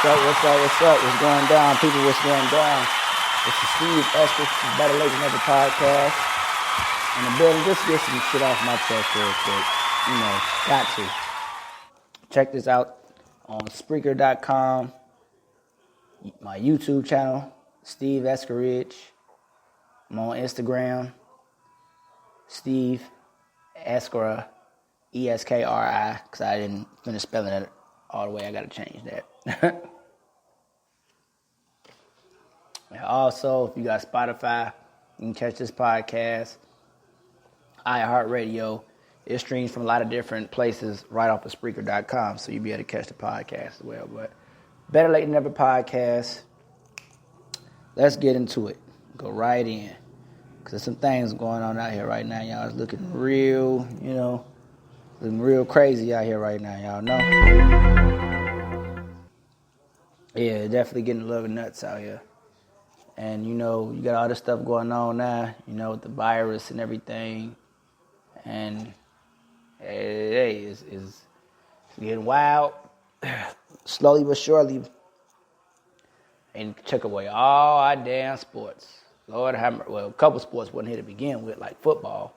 What's going down, people? What's going down? This is Steve Esker from Better Late Than Never podcast. In the building, just get some shit off my chest real quick. Got to. Check this out on Spreaker.com, my YouTube channel, Steve Eskeridge. I'm on Instagram, Steve Eskri, Eskri, because I didn't finish spelling it all the way. I got to change that. And also, if you got Spotify, you can catch this podcast. iHeartRadio. It streams from a lot of different places right off of Spreaker.com, so you'll be able to catch the podcast as well. But Better Late Than Never podcast. Let's get into it. Go right in. Because there's some things going on out here right now, y'all. It's looking real, looking real crazy out here right now, y'all know? Yeah, definitely getting a little nuts out here. And, you got all this stuff going on now, with the virus and everything. And, hey, it's getting wild, slowly but surely. And took away all our damn sports. Lord have mercy. Well, a couple sports wasn't here to begin with, like football.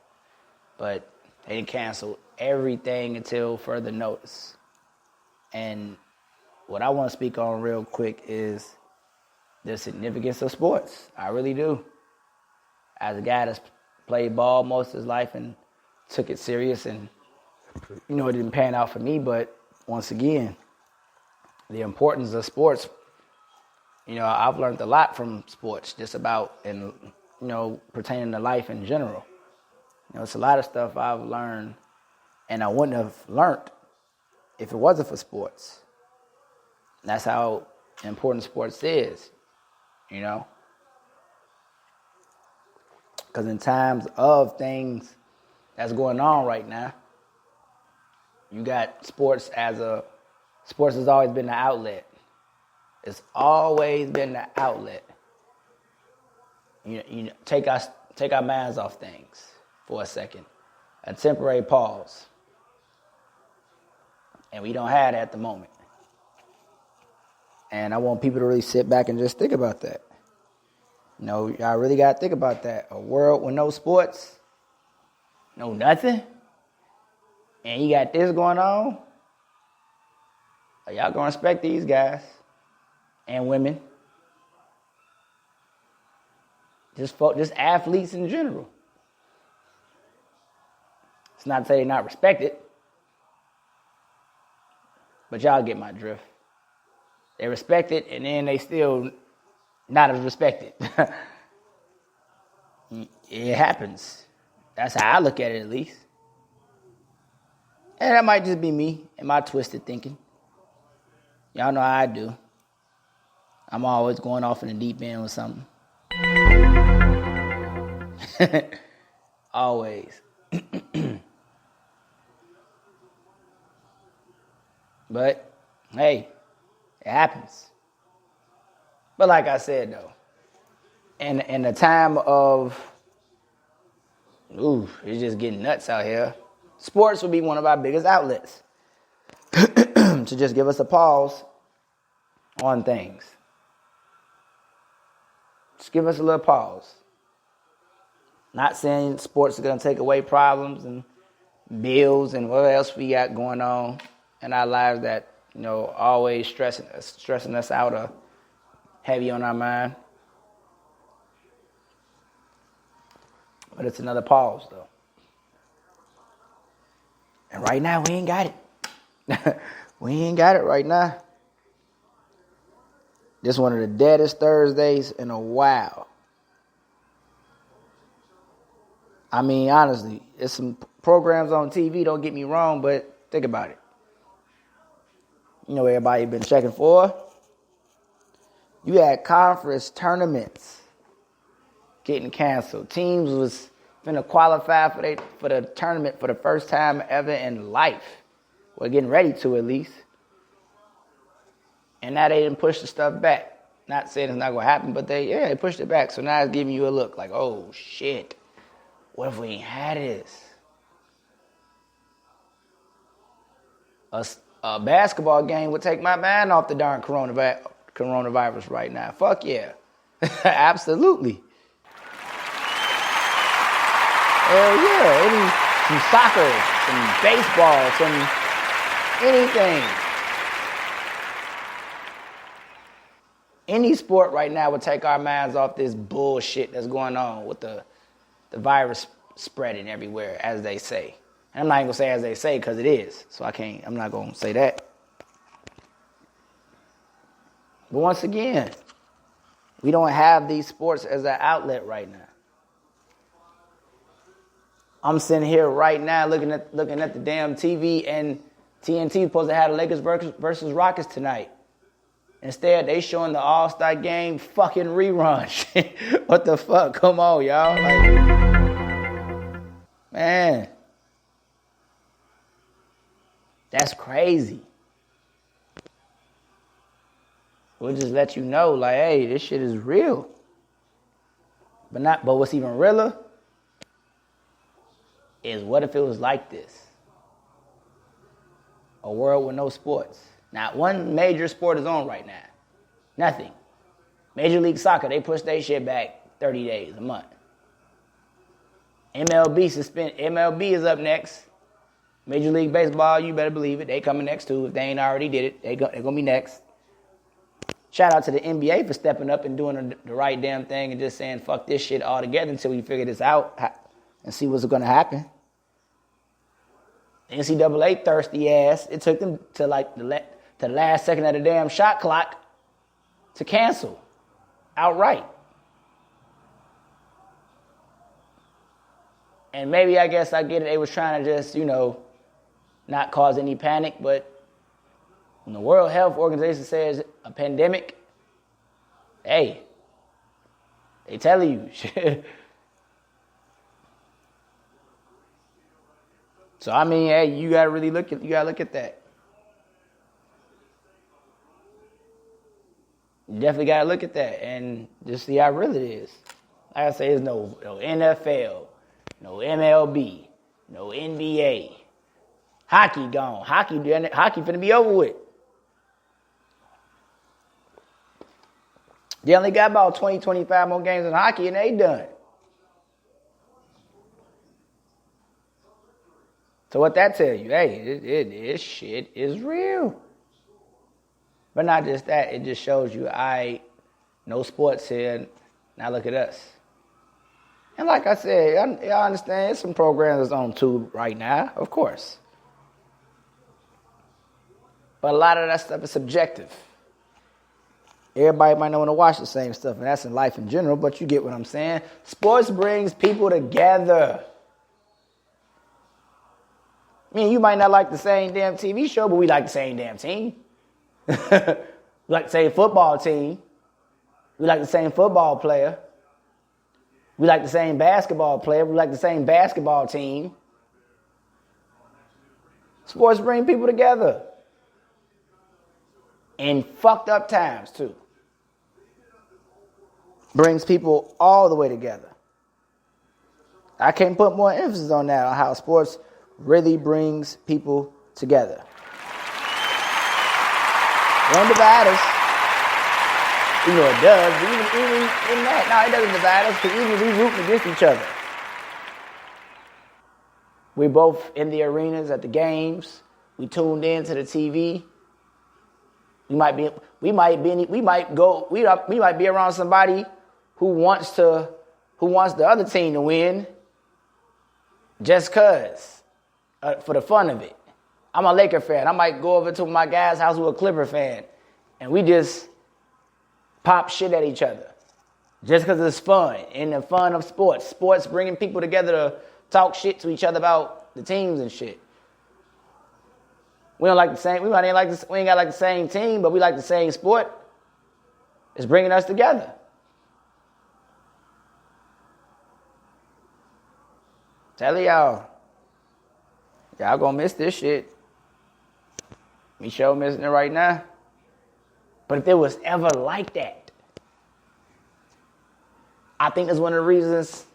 But they didn't cancel everything until further notice. And what I want to speak on real quick is the significance of sports. I really do. As a guy that's played ball most of his life and took it serious, and it didn't pan out for me, but once again, the importance of sports, I've learned a lot from sports, just about, and pertaining to life in general. It's a lot of stuff I've learned, and I wouldn't have learned if it wasn't for sports. That's how important sports is. Because in times of things that's going on right now, you got sports has always been the outlet. It's always been the outlet. Take our minds off things for a second. A temporary pause. And we don't have that at the moment. And I want people to really sit back and just think about that. Y'all really got to think about that. A world with no sports, no nothing, and you got this going on. Are y'all going to respect these guys and women? Just athletes in general. It's not to say they're not respected, but y'all get my drift. They respect it, and then they still not as respected. It happens. That's how I look at it, at least. And that might just be me and my twisted thinking. Y'all know how I do. I'm always going off in the deep end with something. Always. But, hey, it happens. But like I said, though, in the time of, it's just getting nuts out here, sports would be one of our biggest outlets to just give us a pause on things. Just give us a little pause. Not saying sports are going to take away problems and bills and what else we got going on in our lives that, always stressing us out or heavy on our mind. But it's another pause, though. And right now, we ain't got it. We ain't got it right now. This one of the deadest Thursdays in a while. I mean, honestly, there's some programs on TV, don't get me wrong, but think about it. Everybody been checking for. You had conference tournaments getting canceled. Teams was finna qualify for the tournament for the first time ever in life. Well, getting ready to, at least. And now they didn't push the stuff back. Not saying it's not going to happen, but they pushed it back. So now it's giving you a look like, oh, shit. What if we ain't had this? a basketball game would take my mind off the darn coronavirus right now. Fuck yeah. Absolutely. Hell yeah. Some soccer, some baseball, some anything. Any sport right now would take our minds off this bullshit that's going on with the virus spreading everywhere, as they say. And I'm not even gonna say as they say because it is. So I'm not gonna say that. But once again, we don't have these sports as an outlet right now. I'm sitting here right now looking at the damn TV, and TNT supposed to have the Lakers versus Rockets tonight. Instead, they showing the All-Star game fucking rerun. What the fuck? Come on, y'all. Like, man. That's crazy. We'll just let you know, like, hey, this shit is real. But what's even realer is what if it was like this? A world with no sports. Not one major sport is on right now. Nothing. Major League Soccer, they pushed their shit back 30 days, a month. MLB is up next. Major League Baseball, you better believe it. They coming next too. If they ain't already did it, they're going to be next. Shout out to the NBA for stepping up and doing the right damn thing and just saying, fuck this shit altogether until we figure this out and see what's going to happen. NCAA thirsty ass. It took them to the last second of the damn shot clock to cancel outright. And maybe I guess I get it. They was trying to just, not cause any panic. But when the World Health Organization says a pandemic, hey, they tell you. So I mean, hey, you gotta look at that. You definitely gotta look at that and just see how real it is. Like I say, there's no NFL, no MLB, no NBA. Hockey gone. Hockey finna be over with. They only got about 20, 25 more games in hockey and they done. So what that tell you, hey, this shit is real. But not just that, it just shows you, no sports here, now look at us. And like I said, I understand there's some programs on Tube right now, of course. But a lot of that stuff is subjective. Everybody might not want to watch the same stuff, and that's in life in general, but you get what I'm saying. Sports brings people together. I mean, you might not like the same damn TV show, but we like the same damn team. We like the same football team. We like the same football player. We like the same basketball player. We like the same basketball team. Sports bring people together. In fucked up times, too. Brings people all the way together. I can't put more emphasis on that, on how sports really brings people together. Don't divide us. It does. But even in that, no, it doesn't divide us because even we rooting against each other. We both in the arenas at the games. We tuned in to the TV. We might be around somebody who wants the other team to win just cause. For the fun of it. I'm a Laker fan. I might go over to my guy's house who's a Clipper fan, and we just pop shit at each other. Just because it's fun, and the fun of sports. Sports bringing people together to talk shit to each other about the teams and shit. We don't like the same, we ain't got like the same team, but we like the same sport. It's bringing us together. Tell y'all gonna miss this shit. We sure missing it right now. But if it was ever like that, I think that's one of the reasons.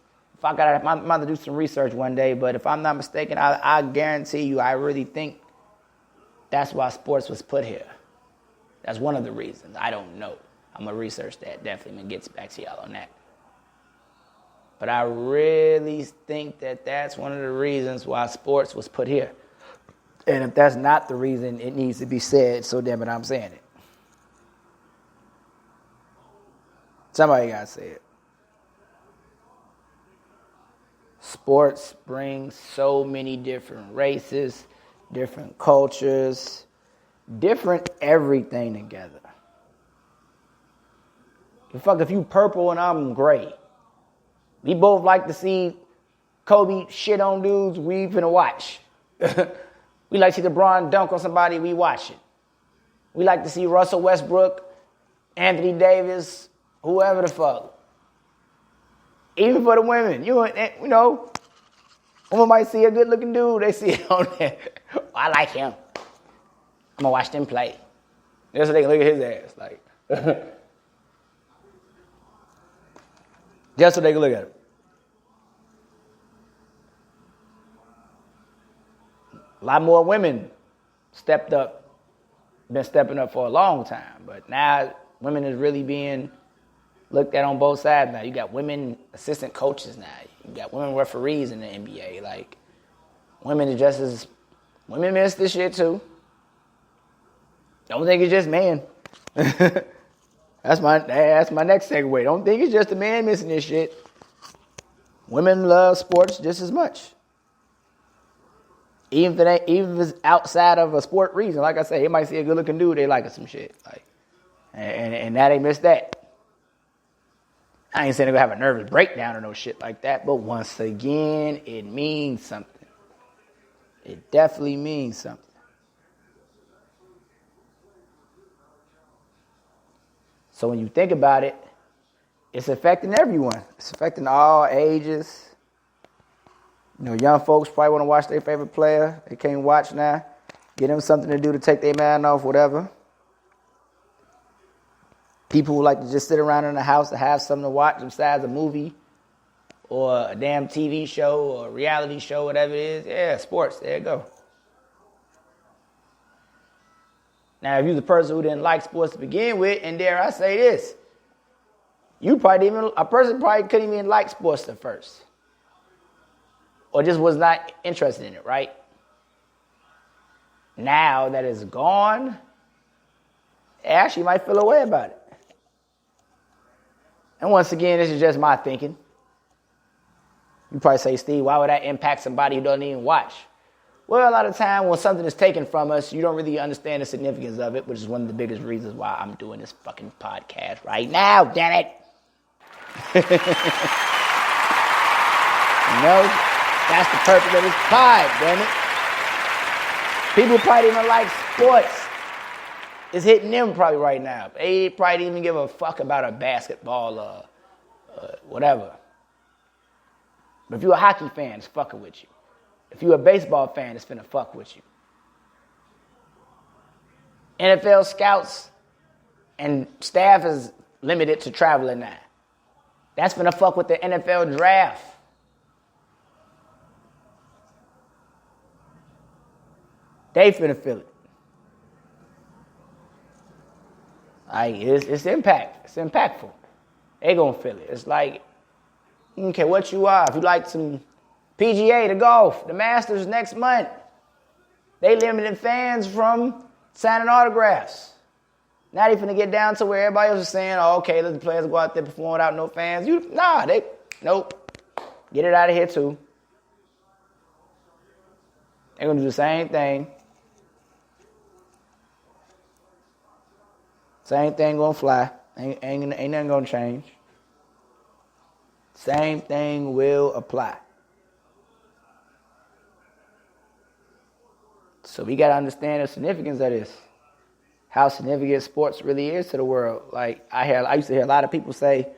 I'm about to do some research one day, but if I'm not mistaken, I guarantee you, I really think That's why sports was put here. That's one of the reasons. I don't know. I'm going to research that. Definitely going to get back to y'all on that. But I really think that that's one of the reasons why sports was put here. And if that's not the reason, it needs to be said, so damn it, I'm saying it. Somebody got to say it. Sports brings so many different races, different cultures, different everything together. If you purple and I'm gray, we both like to see Kobe shit on dudes, we finna watch. We like to see LeBron dunk on somebody, we watch it. We like to see Russell Westbrook, Anthony Davis, whoever the fuck. Even for the women, you know, women might see a good looking dude, they see it on there. I like him. I'm gonna watch them play. Just so they can look at his ass, like. Just so they can look at him. A lot more women been stepping up for a long time, but now women is really being looked at on both sides now. You got women assistant coaches now. You got women referees in the NBA. Like, women miss this shit too. Don't think it's just men. That's my next segue. Don't think it's just a man missing this shit. Women love sports just as much. Even if it's outside of a sport reason. Like I say, they might see a good looking dude, they like some shit. Like, and now they miss that. I ain't saying they're gonna have a nervous breakdown or no shit like that, but once again, it means something. It definitely means something. So when you think about it, it's affecting everyone. It's affecting all ages. You know, young folks probably want to watch their favorite player. They can't watch now. Get them something to do to take their mind off, whatever. People who like to just sit around in the house to have something to watch besides a movie or a damn TV show or a reality show, whatever it is. Yeah, sports. There you go. Now, if you're the person who didn't like sports to begin with, and dare I say this, a person probably couldn't even like sports at first. Or just was not interested in it, right? Now that it's gone, they actually might feel a way about it. And once again, this is just my thinking. You probably say, Steve, why would that impact somebody who doesn't even watch? Well, a lot of time when something is taken from us, you don't really understand the significance of it, which is one of the biggest reasons why I'm doing this fucking podcast right now, damn it. You know, that's the purpose of this pod, damn it. People probably even like sports. It's hitting them probably right now. They probably didn't even give a fuck about a basketball or whatever. But if you're a hockey fan, it's fucking with you. If you're a baseball fan, it's finna fuck with you. NFL scouts and staff is limited to traveling now. That's finna fuck with the NFL draft. They finna feel it. Like, it's impact. It's impactful. They gonna feel it. It's like, you don't care what you are. If you like some PGA, the golf, the Masters next month, they limited fans from signing autographs. Now they finna get down to where everybody else is saying, oh, okay, let the players go out there perform without no fans. Nope. Get it out of here too. They're gonna do the same thing. Same thing gonna fly. Ain't nothing gonna change. Same thing will apply. So we gotta understand the significance of this. How significant sports really is to the world. Like I used to hear a lot of people say,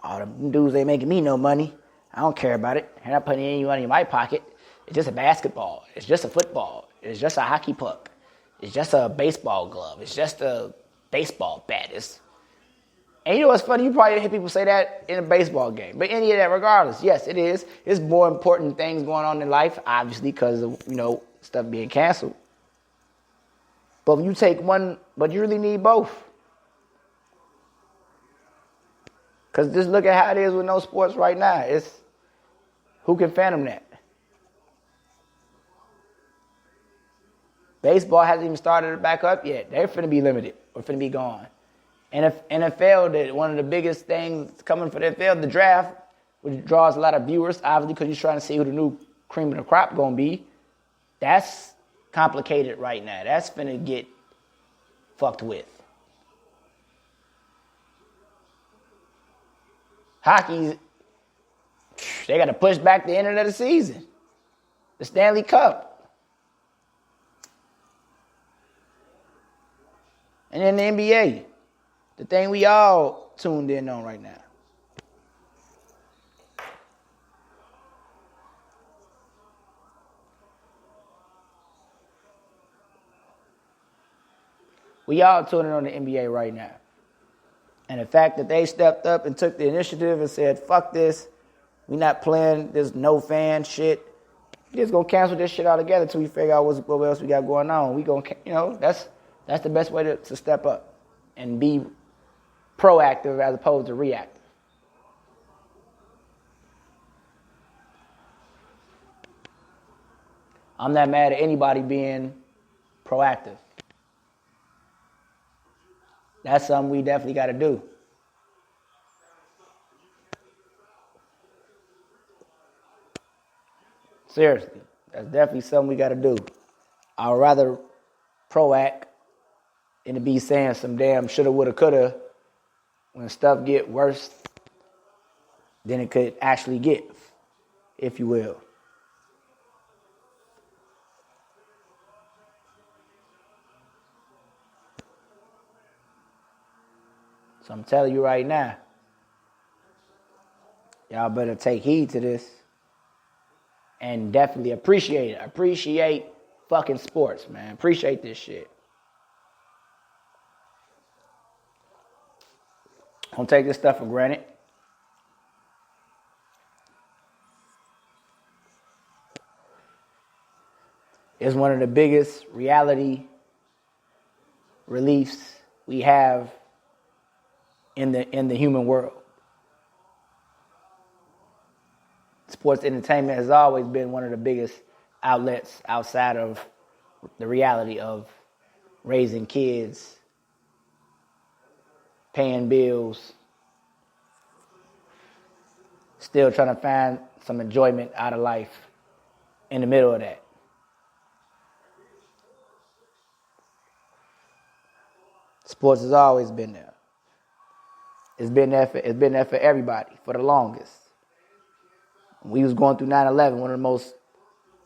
"Oh, them dudes ain't making me no money. I don't care about it. They're not putting any money in my pocket. It's just a basketball. It's just a football. It's just a hockey puck. It's just a baseball glove. It's just a baseball bat." And you know what's funny? You probably hear people say that in a baseball game. But any of that, regardless, yes, it is. It's more important things going on in life, obviously, because of, stuff being canceled. But when you take one, but you really need both. Because just look at how it is with no sports right now. It's who can fathom that? Baseball hasn't even started back up yet. They're finna be limited or finna be gone. And if NFL, one of the biggest things coming for the NFL, the draft, which draws a lot of viewers, obviously, because you're trying to see who the new cream of the crop gonna be. That's complicated right now. That's finna get fucked with. Hockey, they got to push back the end of the season. The Stanley Cup. And then the NBA, the thing we all tuned in on right now. We all tuning on the NBA right now. And the fact that they stepped up and took the initiative and said, fuck this, we not playing this no fan shit. We just gonna cancel this shit altogether until we figure out what else we got going on. We gonna, that's the best way to step up and be proactive as opposed to reactive. I'm not mad at anybody being proactive. That's something we definitely got to do. Seriously, that's definitely something we got to do. I'd rather proact than to be saying some damn shoulda, woulda, coulda when stuff get worse than it could actually get, if you will. So I'm telling you right now, y'all better take heed to this and definitely appreciate it. Appreciate fucking sports, man. Appreciate this shit. Don't take this stuff for granted. It's one of the biggest reality reliefs we have in the human world. Sports entertainment has always been one of the biggest outlets outside of the reality of raising kids, paying bills, still trying to find some enjoyment out of life in the middle of that. Sports has always been there. It's been there for everybody for the longest. We was going through 9/11, one of the most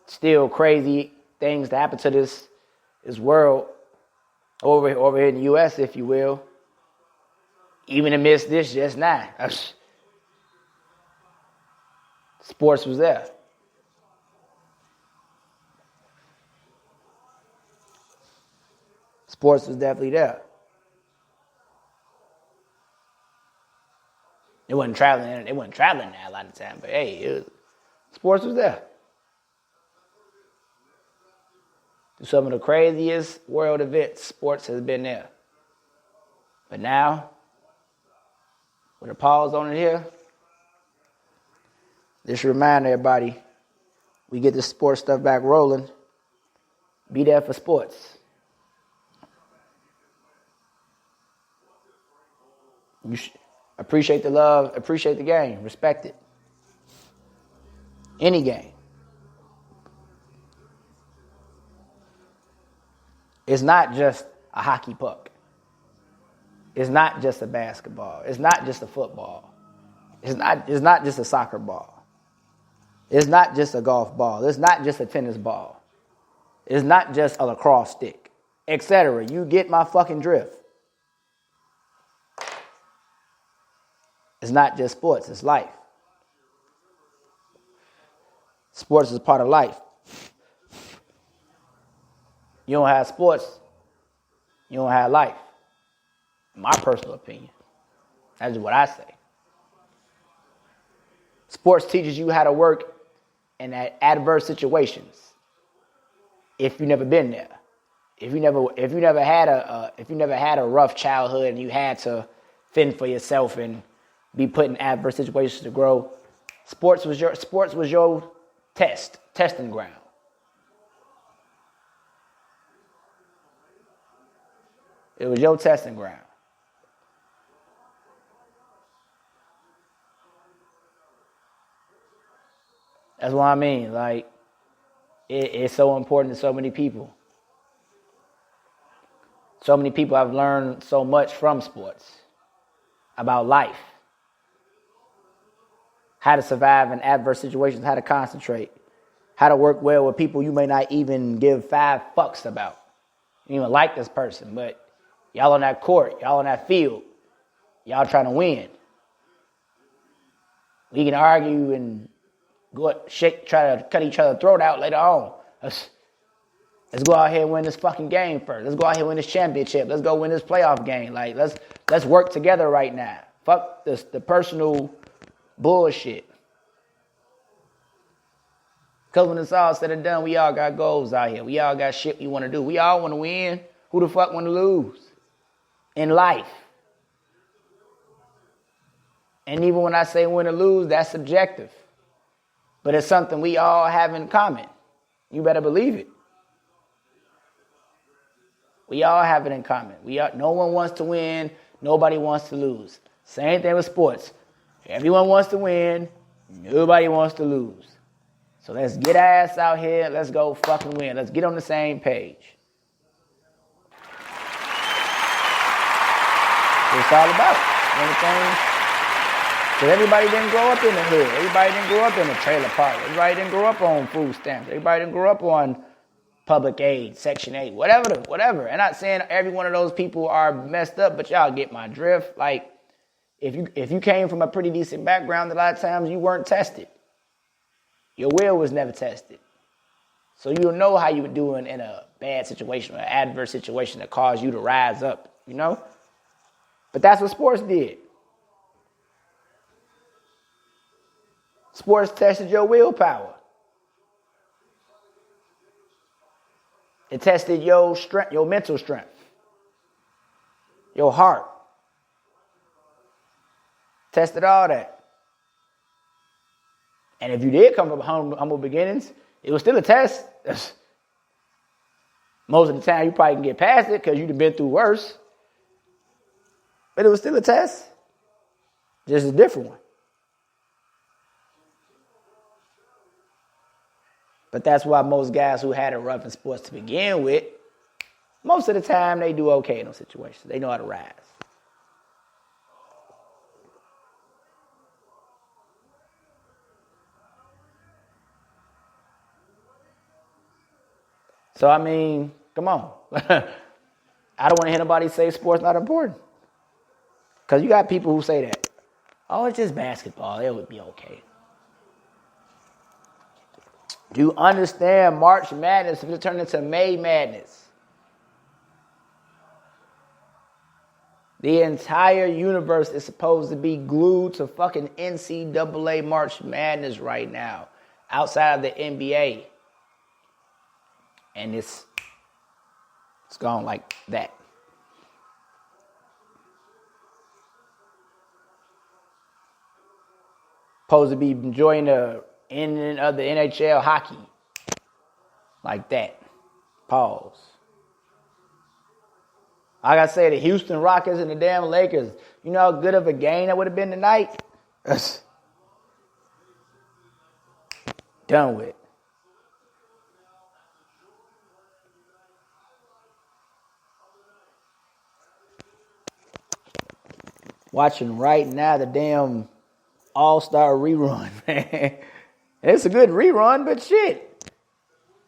still crazy things to happen to this world over here in the U.S., if you will. Even amidst this just now, sports was there. Sports was definitely there. They wasn't traveling there a lot of the time, but hey, sports was there. Through some of the craziest world events, sports has been there. But now, with a pause on it here, just remind everybody, we get the sports stuff back rolling. Be there for sports. You appreciate the love, appreciate the game, respect it. Any game. It's not just a hockey puck. It's not just a basketball. It's not just a football. It's not just a soccer ball. It's not just a golf ball. It's not just a tennis ball. It's not just a lacrosse stick, etc. You get my fucking drift. It's not just sports, it's life. Sports is part of life. You don't have sports, you don't have life. In my personal opinion. That's what I say. Sports teaches you how to work in adverse situations if you've never been there. if you never had a rough childhood and you had to fend for yourself and be put in adverse situations to grow, sports was your testing ground. It was your testing ground. That's what I mean. Like, it's so important to so many people. So many people have learned so much from sports about life, how to survive in adverse situations, how to concentrate, how to work well with people you may not even give 5 fucks about. You don't even like this person, but y'all on that court, y'all on that field, y'all trying to win. We can argue and try to cut each other's throat out later on. Let's go out here and win this fucking game first. Let's go out here and win this championship. Let's go win this playoff game. Like, let's work together right now. Fuck the personal bullshit. Because when it's all said and done, we all got goals out here. We all got shit we want to do. We all want to win. Who the fuck want to lose in life? And even when I say win or lose, that's subjective. But it's something we all have in common. You better believe it. We all have it in common. No one wants to win. Nobody wants to lose. Same thing with sports. Everyone wants to win. Nobody wants to lose. So let's get our ass out here. Let's go fucking win. Let's get on the same page. That's what it's all about. You know what I'm saying? Because everybody didn't grow up in the hood. Everybody didn't grow up in a trailer park. Everybody didn't grow up on food stamps. Everybody didn't grow up on public aid, Section 8, whatever. And not saying every one of those people are messed up, but y'all get my drift. Like, if you came from a pretty decent background, a lot of times you weren't tested. Your will was never tested. So you don't know how you were doing in a bad situation or an adverse situation that caused you to rise up, you know? But that's what sports did. Sports tested your willpower. It tested your strength, your mental strength, your heart. Tested all that. And if you did come from humble beginnings, it was still a test. Most of the time, you probably can get past it because you've been through worse. But it was still a test. Just a different one. But that's why most guys who had it rough in sports to begin with, most of the time they do okay in those situations. They know how to rise. So, I mean, come on. I don't want to hear nobody say sports not important. Because you got people who say that. Oh, it's just basketball. It would be okay. Do you understand March Madness if it turned into May Madness? The entire universe is supposed to be glued to fucking NCAA March Madness right now, outside of the NBA. And it's gone like that. Supposed to be enjoying the ending of the NHL hockey. Like that. Pause. Like I say, the Houston Rockets and the damn Lakers, you know how good of a game that would have been tonight? Done with. Watching right now the damn All-Star rerun, man. It's a good rerun, but shit.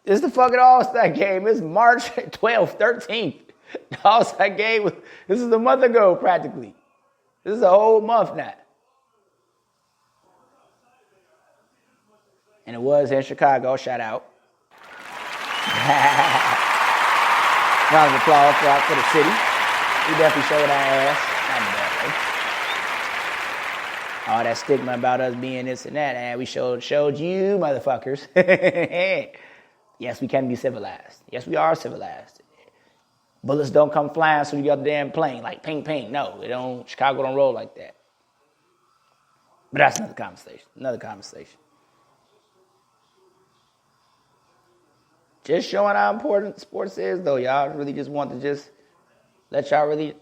It's the fucking All-Star game. It's March 12th, 13th. The All-Star game, this is a month ago practically. This is a whole month now. And it was in Chicago. Shout out. Round of applause for the city. We definitely showed our ass. All that stigma about us being this and that, and we showed you motherfuckers. Yes, we can be civilized. Yes, we are civilized. Bullets don't come flying through your damn plane like ping ping. No, it don't. Chicago don't roll like that. But that's another conversation. Another conversation. Just showing how important sports is, though. Y'all really just want to just let y'all really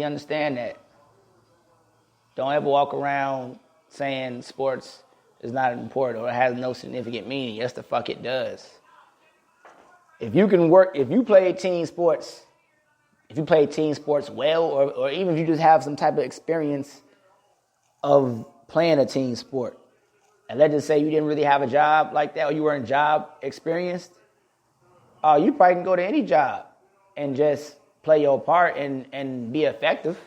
understand that. Don't ever walk around saying sports is not important or it has no significant meaning. Yes, the fuck it does. If you play team sports well, or even if you just have some type of experience of playing a team sport, and let's just say you didn't really have a job like that, or you weren't job experienced, you probably can go to any job and just play your part and be effective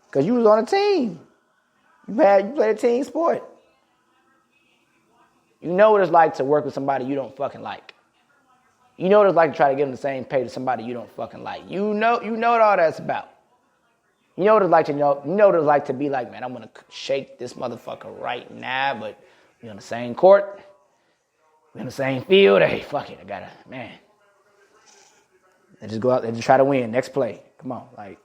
because you was on a team. You played a team sport. You know what it's like to work with somebody you don't fucking like. You know what it's like to try to get them the same pay to somebody you don't fucking like. You know what all that's about. You know what it's like to what it's like to be like, man, I'm gonna shake this motherfucker right now, but we're on the same court, we're in the same field. Hey, fuck it, I gotta, man. They just go out there and just try to win. Next play. Come on. Like,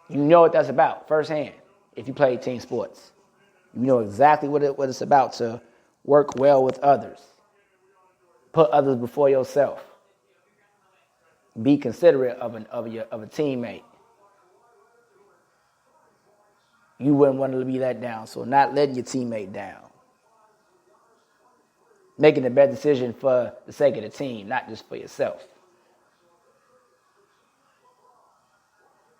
you know what that's about firsthand if you play team sports. You know exactly what it's about to work well with others. Put others before yourself. Be considerate of a teammate. You wouldn't want to be let down, so not letting your teammate down. Making the best decision for the sake of the team, not just for yourself.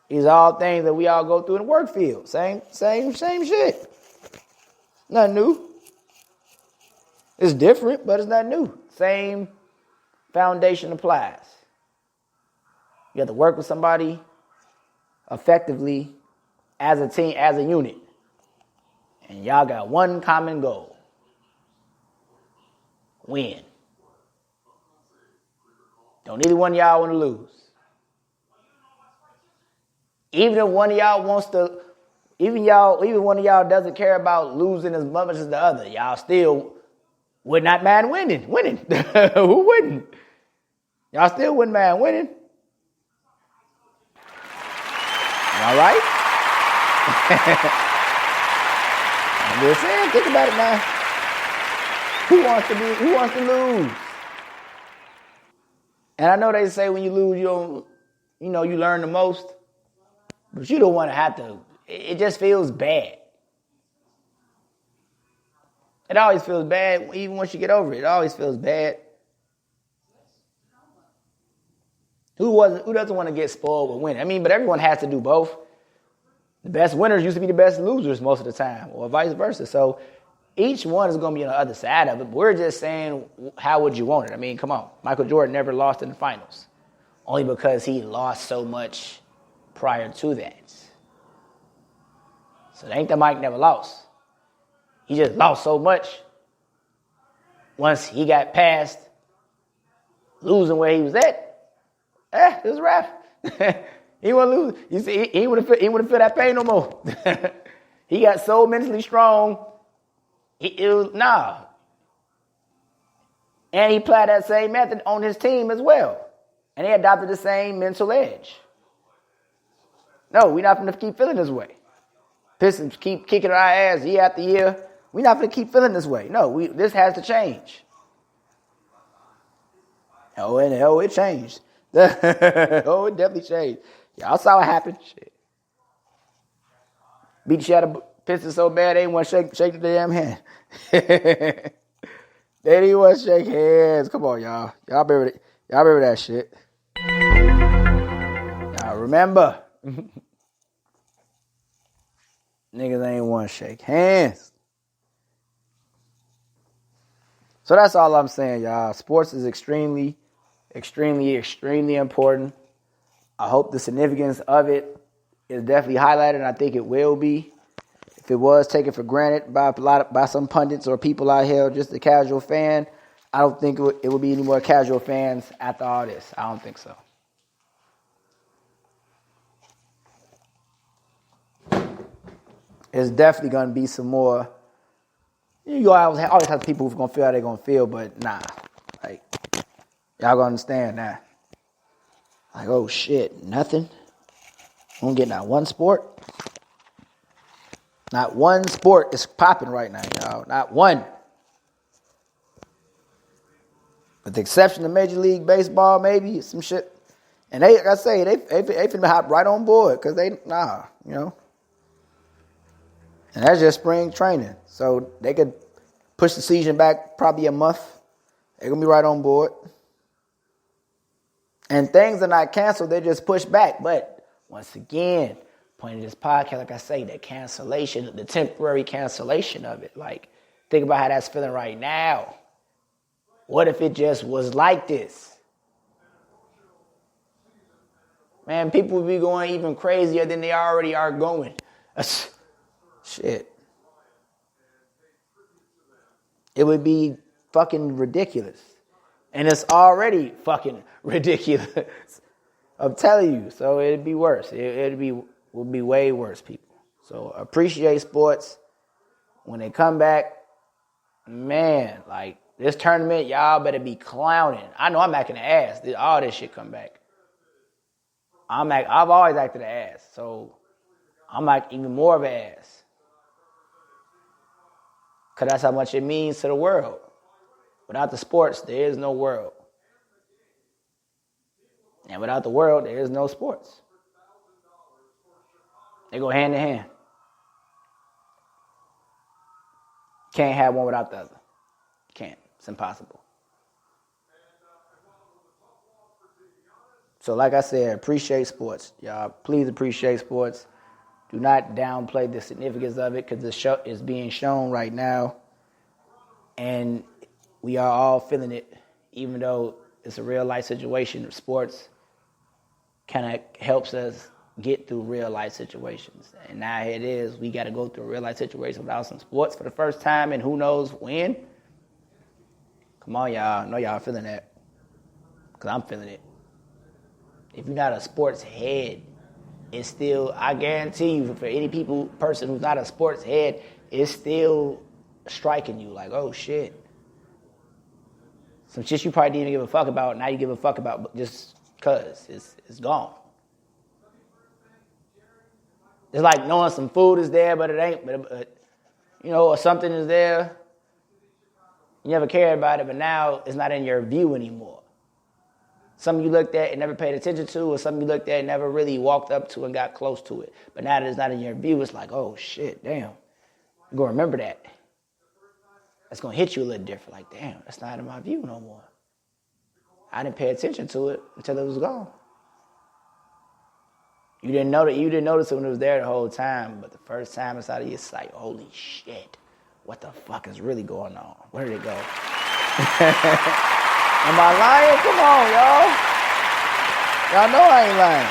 These are all things that we all go through in the work field. Same shit. Nothing new. It's different, but it's not new. Same foundation applies. You have to work with somebody effectively as a team, as a unit. And y'all got one common goal. Win. Don't either one of y'all want to lose. Even if one of y'all wants to, even one of y'all doesn't care about losing as much as the other, y'all still would not mind winning. Who wouldn't? Y'all still wouldn't mind winning. All right? I'm just saying, think about it now. Who wants to lose? And I know they say when you lose, you learn the most. But you don't want to have to. It just feels bad. It always feels bad, even once you get over it. It always feels bad. Who doesn't want to get spoiled with winning? I mean, but everyone has to do both. The best winners used to be the best losers most of the time, or vice versa. So each one is going to be on the other side of it. But we're just saying, how would you want it? I mean, come on. Michael Jordan never lost in the finals, only because he lost so much prior to that. So it ain't that Mike never lost. He just lost so much once he got past losing where he was at. It was a wrap. He wouldn't lose. You see, he wouldn't feel that pain no more. He got so mentally strong. And he applied that same method on his team as well. And they adopted the same mental edge. No, we're not going to keep feeling this way. Pistons keep kicking our ass year after year. We're not going to keep feeling this way. No, this has to change. It changed. It definitely changed. Y'all saw what happened. Shit. Beat the shit out of Pistons so bad they didn't want to shake the damn hand. They didn't want to shake hands. Come on, y'all. Y'all remember that shit. Y'all remember. Niggas ain't want to shake hands. So that's all I'm saying, y'all. Sports is extremely, extremely, extremely important. I hope the significance of it is definitely highlighted, and I think it will be. If it was taken for granted by some pundits or people out here, just a casual fan, I don't think it would be any more casual fans after all this. I don't think so. There's definitely going to be some more. You always have people who's going to feel how they're going to feel, but nah. Like, y'all going to understand that. Like, oh shit, nothing. We don't get not one sport. Not one sport is popping right now, y'all. Not one. With the exception of Major League Baseball, maybe some shit. And they, like I say, they finna hop right on board because And that's just spring training. So they could push the season back probably a month. They're going to be right on board. And things are not canceled. They're just pushed back. But once again, point of this podcast, like I say, the cancellation, the temporary cancellation of it. Like, think about how that's feeling right now. What if it just was like this? Man, people would be going even crazier than they already are going. Shit. It would be fucking ridiculous. And it's already fucking ridiculous. I'm telling you. So it'd be worse. Would be way worse, people. So appreciate sports. When they come back, man, like this tournament, y'all better be clowning. I know I'm acting the ass. All this shit come back. I've always acted the ass. So I'm like even more of an ass. Because that's how much it means to the world. Without the sports, there is no world. And without the world, there is no sports. They go hand in hand. Can't have one without the other. Can't. It's impossible. So like I said, appreciate sports. Y'all, please appreciate sports. Do not downplay the significance of it because the show is being shown right now. And we are all feeling it, even though it's a real life situation. Sports kind of helps us get through real life situations. And now here it is. We got to go through a real life situation without some sports for the first time and who knows when. Come on, y'all. I know y'all feeling that because I'm feeling it. If you're not a sports head, it's still, I guarantee you, for any person who's not a sports head, it's still striking you like, oh shit. Some shit you probably didn't even give a fuck about, now you give a fuck about just because it's gone. It's like knowing some food is there, but it ain't, but or something is there. You never cared about it, but now it's not in your view anymore. Something you looked at and never paid attention to, or something you looked at and never really walked up to and got close to it. But now that it's not in your view, it's like, oh shit, damn. You're going to remember that. That's going to hit you a little different. Like, damn, that's not in my view no more. I didn't pay attention to it until it was gone. You didn't notice it when it was there the whole time, but the first time it's out of your sight, holy shit, what the fuck is really going on? Where did it go? Am I lying? Come on, y'all. Y'all know I ain't lying.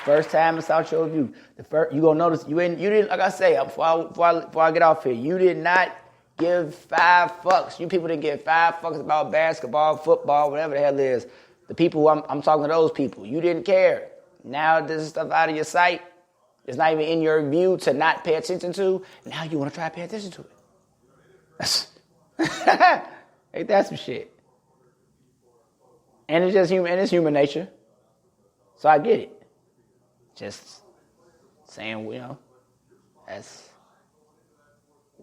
First time it's out your view. You gonna notice you didn't like I say before I get off here. You did not give 5 fucks. You people didn't give 5 fucks about basketball, football, whatever the hell it is. The people I'm talking to, those people. You didn't care. Now this stuff out of your sight. It's not even in your view to not pay attention to. Now you want to try to pay attention to it. Ain't that some shit? And it's just human. And it's human nature. So I get it. Just saying,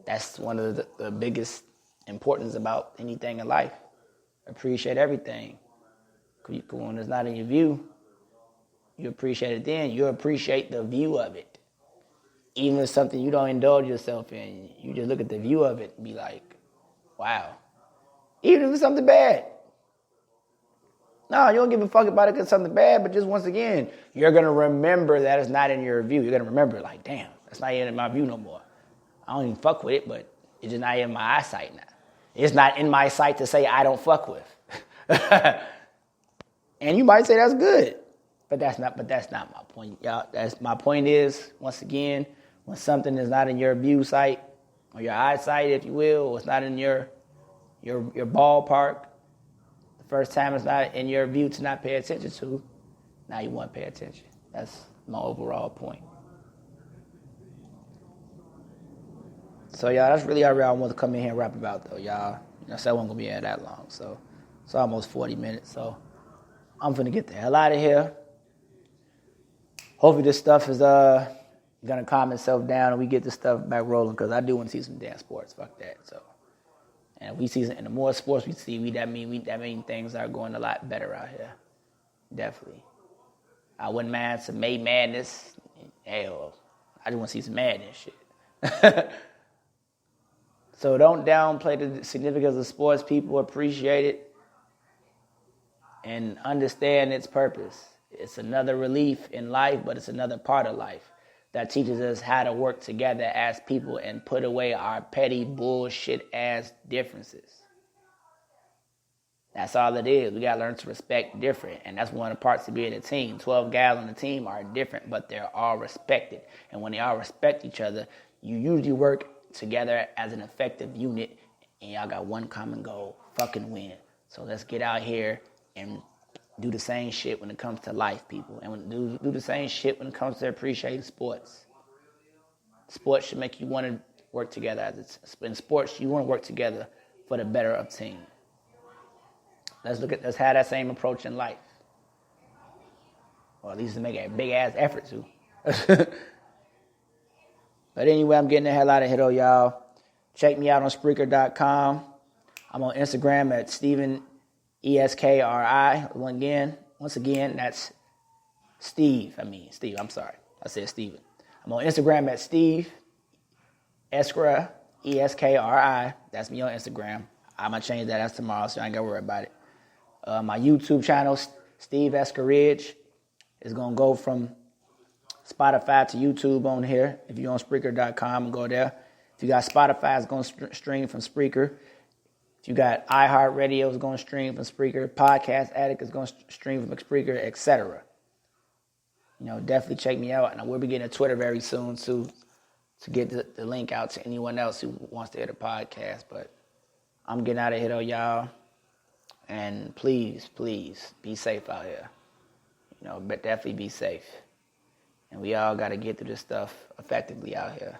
that's one of the biggest importance about anything in life. Appreciate everything. When it's not in your view, you appreciate it then. You appreciate the view of it. Even if it's something you don't indulge yourself in, you just look at the view of it and be like, wow. Even if it's something bad. No, you don't give a fuck about it because it's something bad, but just once again, you're going to remember that it's not in your view. You're going to remember like, damn, that's not even in my view no more. I don't even fuck with it, but it's just not in my eyesight now. It's not in my sight to say I don't fuck with. And you might say that's good, but that's not my point, y'all. My point is, once again, when something is not in your view sight, or your eyesight, if you will, or it's not in your ballpark, the first time it's not in your view to not pay attention to, now you want to pay attention. That's my overall point. So, y'all, that's really all I want to come in here and rap about, though, y'all. I said I wasn't going to be here that long, so It's almost 40 minutes, so I'm finna get the hell out of here. Hopefully this stuff is gonna calm itself down and we get this stuff back rolling, because I do want to see some damn sports. Fuck that. So, and if we see, and the more sports we see, that mean things are going a lot better out here. Definitely. I wouldn't mind some May Madness. Hell, I just want to see some madness shit. So don't downplay the significance of sports. People appreciate it and understand its purpose. It's another relief in life, but it's another part of life that teaches us how to work together as people and put away our petty bullshit ass differences. That's all it is. We got to learn to respect different. And that's one of the parts of being a team. 12 guys on the team are different, but they're all respected. And when they all respect each other, you usually work together as an effective unit, and y'all got one common goal: fucking win. So let's get out here and do the same shit when it comes to life, people. And do the same shit when it comes to appreciating sports. Sports should make you want to work together. In sports, you want to work together for the better of team. Let's have that same approach in life. Or at least to make a big ass effort to. But anyway, I'm getting the hell out of here though, y'all. Check me out on Spreaker.com. I'm on Instagram at Steven ESKRI. Once again, that's Steve. I'm sorry. I said Steven. I'm on Instagram at Steve Eskra, ESKRI. That's me on Instagram. I'm going to change that as tomorrow, so I ain't got to worry about it. My YouTube channel, Steve Eskeridge, is going to go from Spotify to YouTube on here. If you're on Spreaker.com, go there. If you got Spotify, it's going to stream from Spreaker. If you got iHeartRadio, it's going to stream from Spreaker. Podcast Addict is going to stream from Spreaker, etc. Definitely check me out. And we'll be getting a Twitter very soon, too, to get the link out to anyone else who wants to hear the podcast. But I'm getting out of here, though, y'all. And please, please, be safe out here. But definitely be safe. And we all got to get through this stuff effectively out here.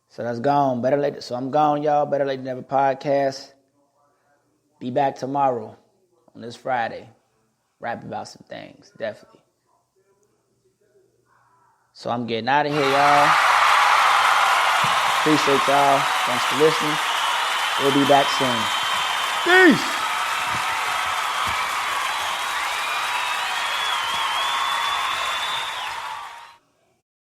So that's gone. So I'm gone, y'all. Better late than never podcast. Be back tomorrow on this Friday. Rap about some things, definitely. So I'm getting out of here, y'all. Appreciate y'all. Thanks for listening. We'll be back soon. Peace.